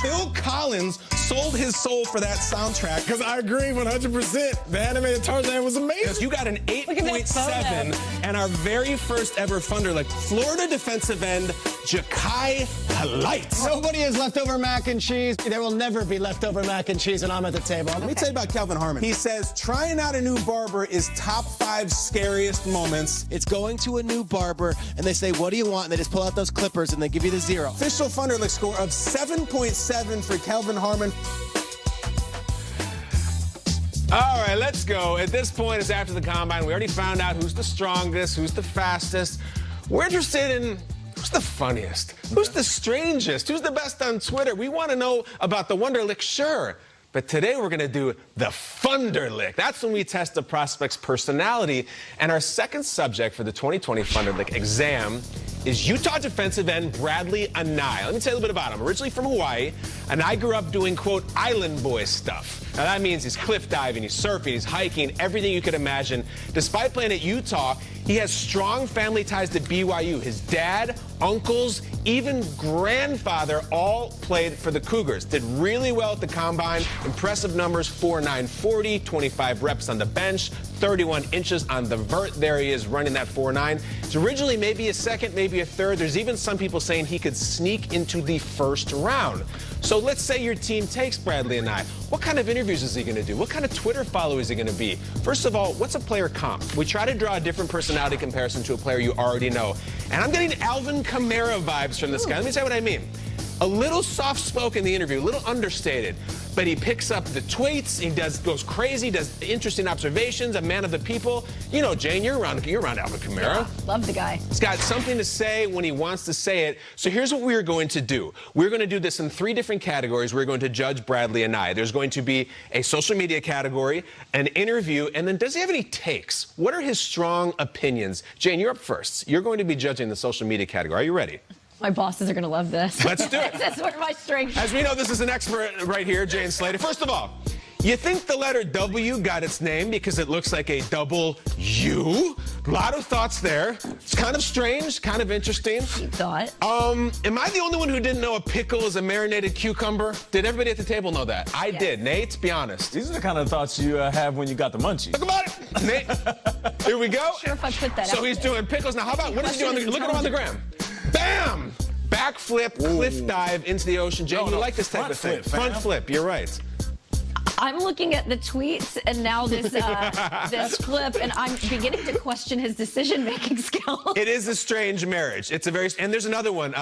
Phil Collins sold his soul for that soundtrack. Because I agree 100%. The animated Tarzan was amazing. You got an 8.7 and our very first ever Thunder Lick. Florida defensive end, Ja'Kai Polite. Nobody has leftover mac and cheese. There will never be leftover mac and cheese, and I'm at the table. Let me tell you about Kelvin Harmon. He says trying out a new barber is top 5 scariest moments. It's going to a new barber, and they say, what do you want? And they just pull out those clippers, and they give you the 0. Official Thunder Lick score of 7.7 for Kelvin Harmon. All right, let's go. At this point, it's after the combine. We already found out who's the strongest, who's the fastest. We're interested in who's the funniest, who's the strangest, who's the best on Twitter. We want to know about the Wonder Lick, sure. But today we're going to do the Thunder Lick. That's when we test the prospect's personality. And our second subject for the 2020 Thunder Lick exam is Utah defensive end Bradlee Anae. Let me tell you a little bit about him. Originally from Hawaii, and I grew up doing, quote, island boy stuff. Now that means he's cliff diving, he's surfing, he's hiking, everything you could imagine. Despite playing at Utah, he has strong family ties to BYU. His dad, uncles, even grandfather all played for the Cougars. Did really well at the combine. Impressive numbers, 4.9 40, 25 reps on the bench, 31 inches on the vert. There he is running that 4.9. It's originally maybe a second, maybe a third. There's even some people saying he could sneak into the first round. So let's say your team takes Bradlee Anae. What kind of interviews is he going to do? What kind of Twitter follow is he going to be? First of all, what's a player comp? We try to draw a different personality comparison to a player you already know. And I'm getting Alvin Kamara vibes from this guy. Let me tell you what I mean. A little soft-spoken in the interview, a little understated, but he picks up the tweets, he goes crazy, does interesting observations, a man of the people. You know, Jane, you're around Alvin Kamara. Yeah, love the guy. He's got something to say when he wants to say it. So here's what we're going to do. We're going to do this in 3 different categories. We're going to judge Bradlee Anae. There's going to be a social media category, an interview, and then does he have any takes? What are his strong opinions? Jane, you're up first. You're going to be judging the social media category. Are you ready? My bosses are going to love this. Let's do it. This is where my strength. As we know, this is an expert right here, Jane Slater. First of all, you think the letter W got its name because it looks like a double U? A lot of thoughts there. It's kind of strange, kind of interesting. You thought. Am I the only one who didn't know a pickle is a marinated cucumber? Did everybody at the table know that? I did. Nate, be honest. These are the kind of thoughts you have when you got the munchies. Look about it. Nate, here we go. Sure if I put that out. So he's doing pickles. Now, how about, what does he do on the, look at him on the gram. Bam! Backflip, cliff dive into the ocean. Jane, you like this type of thing. Front flip, you're right. I'm looking at the tweets and now this this clip, and I'm beginning to question his decision-making skills. It is a strange marriage. It's a very, and there's another one.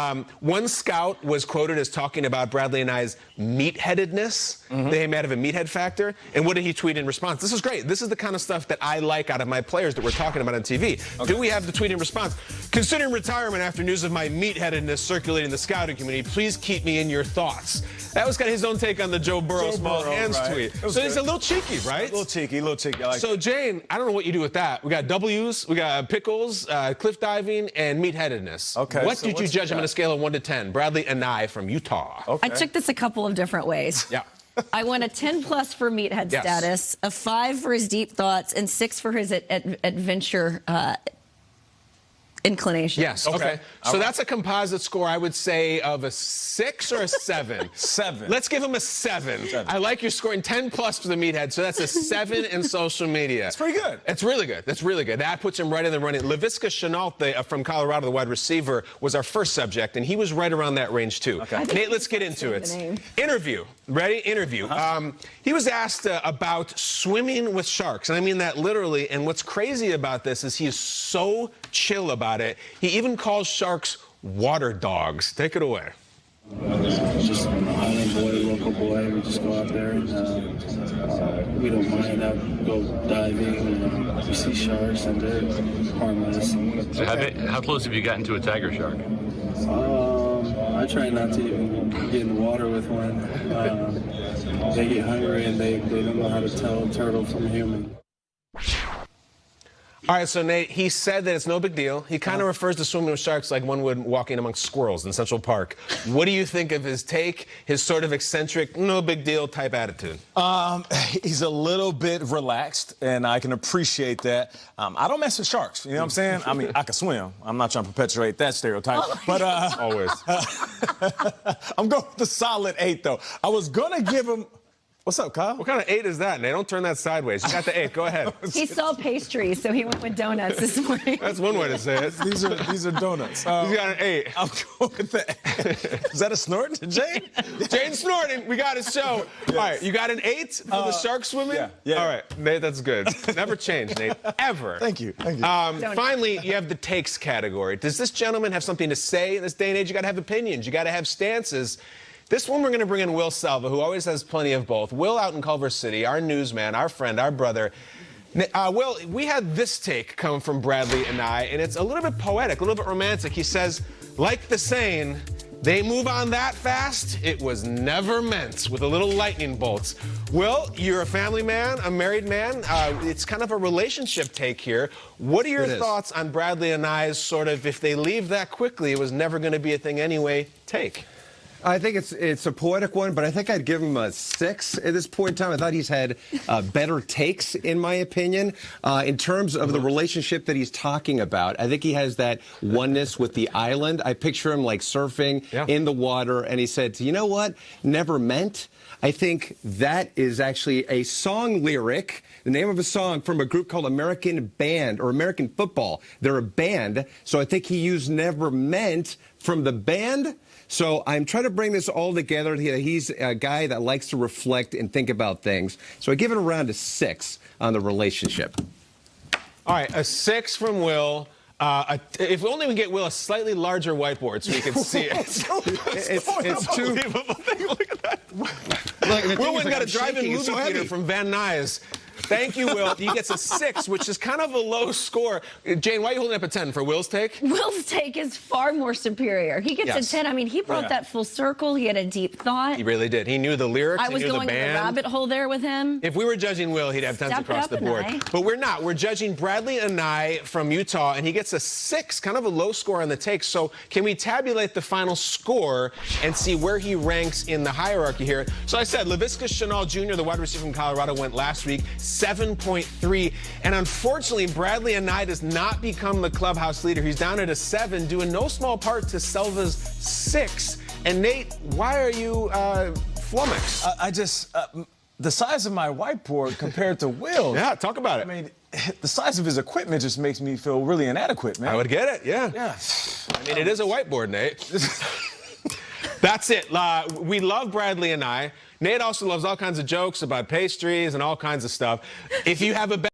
One scout was quoted as talking about Bradlee Anae's meatheadedness. They might have a meathead factor. And what did he tweet in response? This is great. This is the kind of stuff that I like out of my players that we're talking about on TV. Okay. Do we have the tweet in response? Considering retirement after news of my meatheadedness circulating the scouting community, please keep me in your thoughts. That was kind of his own take on the Joe Burrow small hands tweet. So he's a little cheeky, right? A little cheeky. I like so, Jane, I don't know what you do with that. We got W's, we got pickles, cliff diving, and meatheadedness. Okay. What did you judge him on a scale of 1 to 10? Bradlee Anae from Utah. Okay. I took this a couple of different ways. Yeah. I went a 10+ for meathead status, a 5 for his deep thoughts, and 6 for his adventure inclination. Yes. Okay. So that's a composite score, I would say, of a 6 or a 7. 7. Let's give him a 7. I like your scoring 10+ for the meathead, so that's a 7 in social media. That's pretty good. It's really good. That's really good. That puts him right in the running. Laviska Shenault from Colorado, the wide receiver, was our first subject, and he was right around that range too. Okay. Nate, let's get into it. Interview. Ready? Interview. He was asked about swimming with sharks, and I mean that literally. And what's crazy about this is he is so chill about it. He even calls sharks water dogs. Take it away. Just an island boy, local boy. We just go out there and we don't mind. I go diving and we see sharks and they're harmless. So how close have you gotten to a tiger shark? I try not to even get in the water with one. They get hungry and they don't know how to tell a turtle from a human. All right, so Nate, he said that it's no big deal. He kind of refers to swimming with sharks like one would walking amongst squirrels in Central Park. What do you think of his take, his sort of eccentric, no big deal type attitude? He's a little bit relaxed, and I can appreciate that. I don't mess with sharks, you know what I'm saying? I mean, I can swim. I'm not trying to perpetuate that stereotype. But Always. I'm going with the solid 8, though. I was going to give him... What's up, Kyle? What kind of 8 is that, Nate? Don't turn that sideways. You got the 8. Go ahead. He saw pastries, so he went with donuts this morning. That's one way to say it. These are donuts. He's got an 8. I'm going with the... Is that a snort, Jane? Jane's snorting. We got his show. All right, you got an 8 for the shark swimming? Yeah. All right, Nate, that's good. Never change, Nate. Ever. Thank you. Finally, you have the takes category. Does this gentleman have something to say in this day and age? You got to have opinions. You got to have stances. This one, we're going to bring in Will Selva, who always has plenty of both. Will out in Culver City, our newsman, our friend, our brother. Will, we had this take come from Bradlee Anae, and it's a little bit poetic, a little bit romantic. He says, like the saying, they move on that fast, it was never meant, with a little lightning bolts. Will, you're a family man, a married man. It's kind of a relationship take here. What are your thoughts on Bradlee Anae's sort of, if they leave that quickly, it was never going to be a thing anyway, take? I think it's a poetic one, but I think I'd give him a 6 at this point in time. I thought he's had better takes, in my opinion, in terms of the relationship that he's talking about. I think he has that oneness with the island. I picture him like surfing in the water, and he said, you know what? Never meant. I think that is actually a song lyric, the name of a song from a group called American Band or American Football. They're a band, so I think he used never meant from the band. So I'm trying to bring this all together. He's a guy that likes to reflect and think about things. So I give it around a 6 on the relationship. All right, a 6 from Will. If only we get Will a slightly larger whiteboard so we can see it. It's too... Look at that. Will went and got a drive-in movie theater from Van Nuys. Thank you, Will. He gets a 6, which is kind of a low score. Jane, why are you holding up a 10 for Will's take? Will's take is far more superior. He gets a 10. I mean, he brought that full circle. He had a deep thought. He really did. He knew the lyrics. I was he knew going the band. in the rabbit hole there with him. If we were judging Will, he'd have 10s across the board. Anae. But we're not. We're judging Bradlee Anae from Utah, and he gets a 6, kind of a low score on the take. So can we tabulate the final score and see where he ranks in the hierarchy here? So I said, Laviska Shenault Jr., the wide receiver from Colorado, went last week, 7.3. And unfortunately, Bradlee Anae does not become the clubhouse leader. He's down at a 7, due in no small part to Selva's 6. And Nate, why are you flummoxed? I just... the size of my whiteboard compared to Will's. Yeah, talk about it. I mean, the size of his equipment just makes me feel really inadequate, man. I would get it, yeah. I mean, it is a whiteboard, Nate. That's it. We love Bradlee Anae. Nate also loves all kinds of jokes about pastries and all kinds of stuff. If you have a